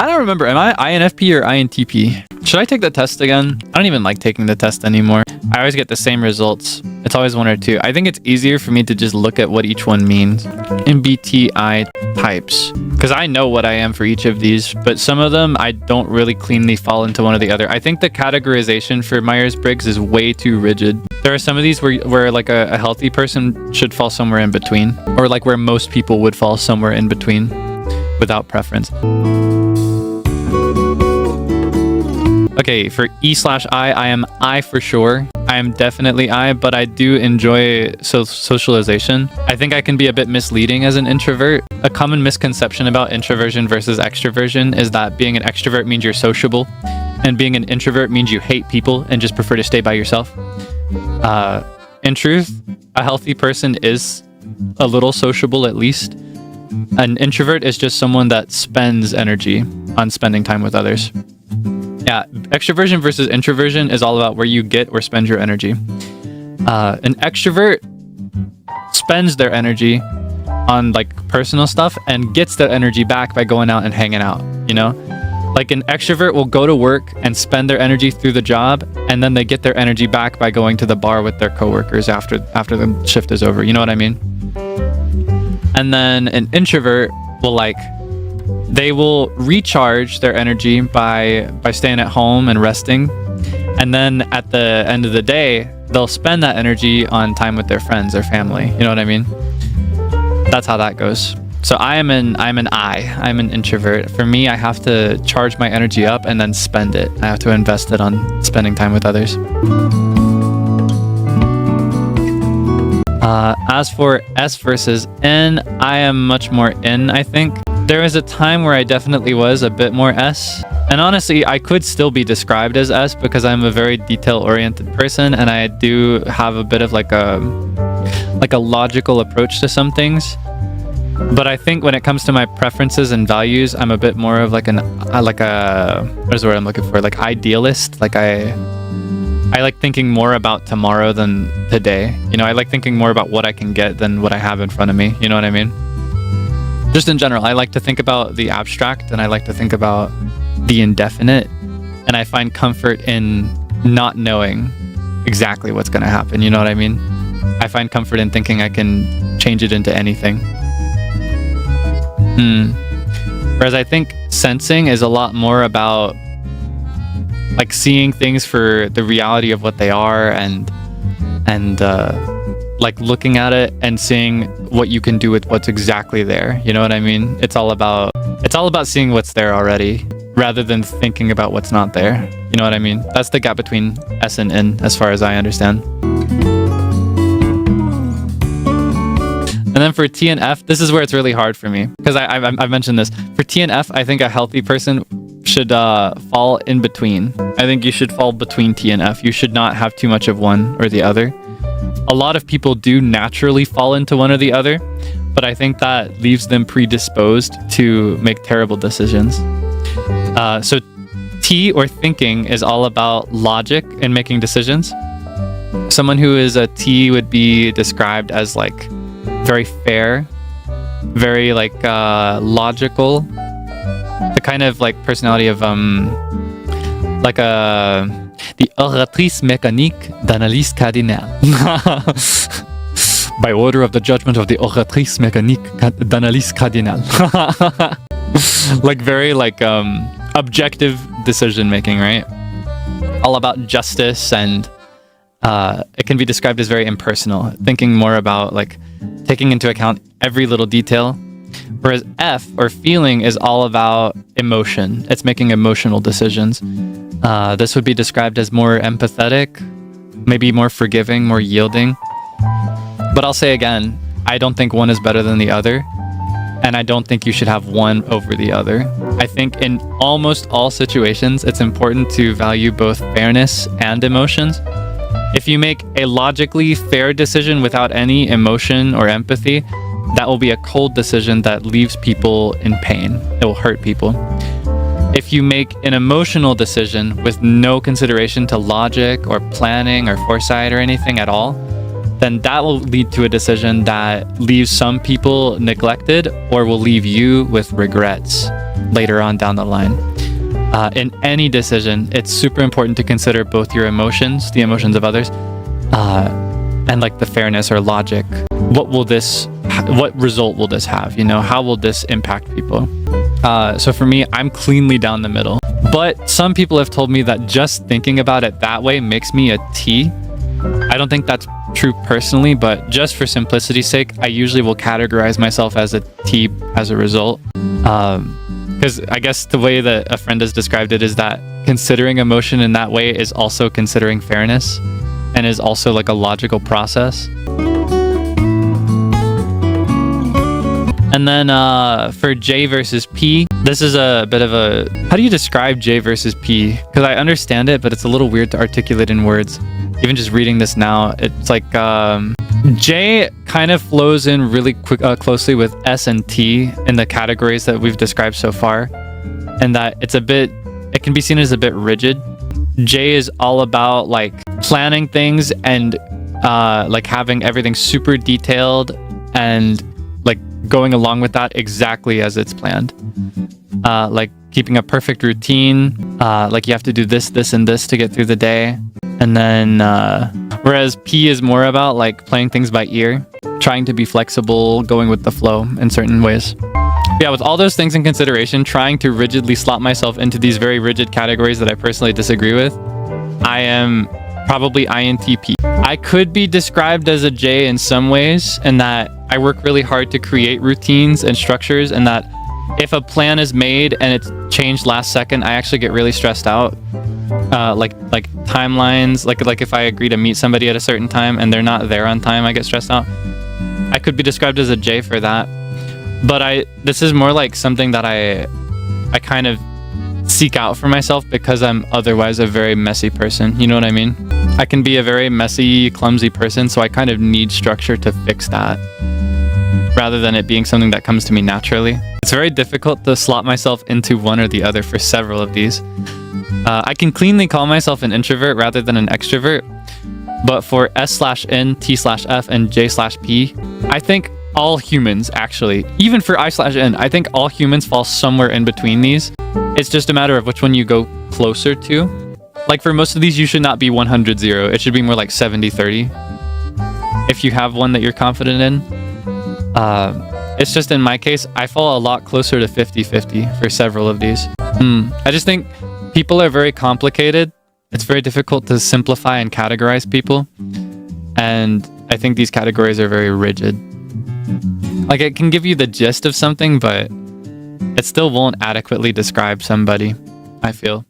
don't remember. Am I INFP or INTP? Should I take the test again? I don't even like taking the test anymore. I always get the same results. It's always one or two. I think it's easier for me to just look at what each one means. MBTI types. Because I know what I am for each of these, but some of them I don't really cleanly fall into one or the other. I think the categorization for Myers-Briggs is way too rigid. There are some of these where like a healthy person should fall somewhere in between, or like where most people would fall somewhere in between without preference. Okay, for E/I, I am I for sure. I am definitely I, but I do enjoy socialization. I think I can be a bit misleading as an introvert. A common misconception about introversion versus extroversion is that being an extrovert means you're sociable, and being an introvert means you hate people and just prefer to stay by yourself. In truth, a healthy person is a little sociable at least. An introvert is just someone that spends energy on spending time with others. Yeah, extroversion versus introversion is all about where you get or spend your energy. An extrovert spends their energy on like personal stuff and gets their energy back by going out and hanging out, you know? Like an extrovert will go to work and spend their energy through the job, and then they get their energy back by going to the bar with their coworkers after the shift is over. You know what I mean? And then an introvert will they will recharge their energy by staying at home and resting, and then at the end of the day they'll spend that energy on time with their friends or family. You know what I mean? That's how that goes. So I'm an introvert. For me, I have to charge my energy up and then spend it. I have to invest it on spending time with others. As for S versus N, I am much more N, I think. There was a time where I definitely was a bit more S. And honestly, I could still be described as S because I'm a very detail-oriented person, and I do have a bit of like a logical approach to some things. But I think when it comes to my preferences and values, I'm a bit more of what is the word I'm looking for? Like idealist. Like I like thinking more about tomorrow than today. You know, I like thinking more about what I can get than what I have in front of me. You know what I mean? Just in general, I like to think about the abstract, and I like to think about the indefinite, and I find comfort in not knowing exactly what's going to happen. You know what I mean? I find comfort in thinking I can change it into anything. Whereas I think sensing is a lot more about like seeing things for the reality of what they are, and like looking at it and seeing what you can do with what's exactly there. You know what I mean? It's all about seeing what's there already rather than thinking about what's not there. You know what I mean? That's the gap between S and N as far as I understand. And then for T and F, this is where it's really hard for me because I've mentioned this. For T and F, I think a healthy person should fall in between. I think you should fall between T and F. You should not have too much of one or the other. A lot of people do naturally fall into one or the other, but I think that leaves them predisposed to make terrible decisions. So T, or thinking, is all about logic and making decisions. Someone who is a T would be described as like very fair, very like logical, the kind of like personality of the oratrice mécanique d'analyse cardinale. By order of the judgment of the oratrice mécanique d'analyse cardinale. Like very like objective decision making, right? All about justice, and it can be described as very impersonal, thinking more about like taking into account every little detail. Whereas F, or feeling, is all about emotion. It's making emotional decisions. This would be described as more empathetic, maybe more forgiving, more yielding. But I'll say again, I don't think one is better than the other, and I don't think you should have one over the other. I think in almost all situations, it's important to value both fairness and emotions. If you make a logically fair decision without any emotion or empathy, that will be a cold decision that leaves people in pain. It will hurt people. If you make an emotional decision with no consideration to logic or planning or foresight or anything at all, then that will lead to a decision that leaves some people neglected or will leave you with regrets. later on down the line. In any decision, it's super important to consider both your emotions, the emotions of others, and like the fairness or logic. What result will this have? You know, how will this impact people? So for me, I'm cleanly down the middle. But some people have told me that just thinking about it that way makes me a T. I don't think that's true personally, but just for simplicity's sake, I usually will categorize myself as a T as a result. Because I guess the way that a friend has described it is that considering emotion in that way is also considering fairness and is also like a logical process. And then for J versus P, this is a bit of a... How do you describe J versus P? Because I understand it, but it's a little weird to articulate in words. Even just reading this now, it's like J kind of flows in really closely with S and T in the categories that we've described so far. And that it can be seen as a bit rigid. J is all about like planning things and like having everything super detailed and like going along with that exactly as it's planned. Like keeping a perfect routine, like you have to do this, this, and this to get through the day. And then whereas P is more about like playing things by ear, trying to be flexible, going with the flow in certain ways. Yeah, with all those things in consideration, trying to rigidly slot myself into these very rigid categories that I personally disagree with, I am probably INTP. I could be described as a J in some ways, in that I work really hard to create routines and structures, and that if a plan is made and it's changed last second, I actually get really stressed out. Like timelines, like if I agree to meet somebody at a certain time and they're not there on time, I get stressed out. I could be described as a J for that. But this is more like something that I kind of seek out for myself because I'm otherwise a very messy person. You know what I mean? I can be a very messy, clumsy person, so I kind of need structure to fix that, rather than it being something that comes to me naturally. It's very difficult to slot myself into one or the other for several of these. I can cleanly call myself an introvert rather than an extrovert, but for S/N, T/F, and J/P, I think all humans actually, even for I/N, I think all humans fall somewhere in between these. It's just a matter of which one you go closer to. Like for most of these, you should not be 100-0. It should be more like 70-30. If you have one that you're confident in. It's just in my case, I fall a lot closer to 50-50 for several of these. I just think people are very complicated. It's very difficult to simplify and categorize people. And I think these categories are very rigid. Like it can give you the gist of something, but it still won't adequately describe somebody, I feel.